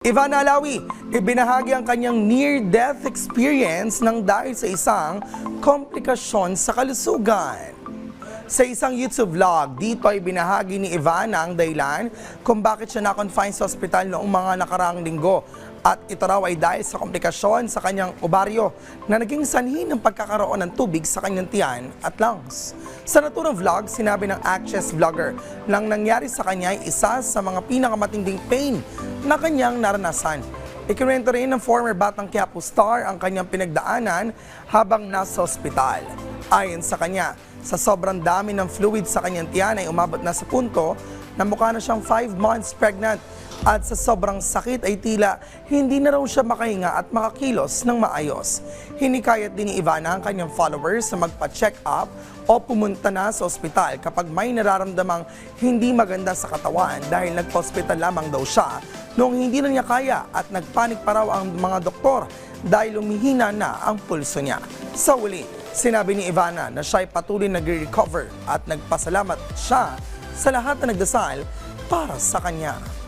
Ivana Alawi, ibinahagi ang kanyang near-death experience nang dahil sa isang komplikasyon sa kalusugan. Sa isang YouTube vlog, dito ay binahagi ni Ivana ang dahilan kung bakit siya na-confine sa ospital noong mga nakaraang linggo. At ito raw ay dahil sa komplikasyon sa kanyang ovaryo na naging sanhi ng pagkakaroon ng tubig sa kanyang tiyan at lungs. Sa naturang vlog, sinabi ng actress vlogger nang nangyari sa kanya ay isa sa mga pinakamatinding pain na kanyang naranasan. Ikinuwento rin ng former Batang Quiapo star ang kanyang pinagdaanan habang nasa ospital. Ayon sa kanya, sa sobrang dami ng fluid sa kanyang tiyan ay umabot na sa punto na mukha na siyang 5 months pregnant. At sa sobrang sakit ay tila hindi na raw siya makahinga at makakilos ng maayos. Hinikayat din ni Ivana ang kanyang followers na magpa-check up o pumunta na sa ospital kapag may nararamdamang hindi maganda sa katawan dahil nagpa-ospital lamang daw siya noong hindi na niya kaya at nagpanik pa raw ang mga doktor dahil umihina na ang pulso niya. Sa uli, sinabi ni Ivana na siya ay patuloy nag-recover at nagpasalamat siya sa lahat na nagdasal para sa kanya.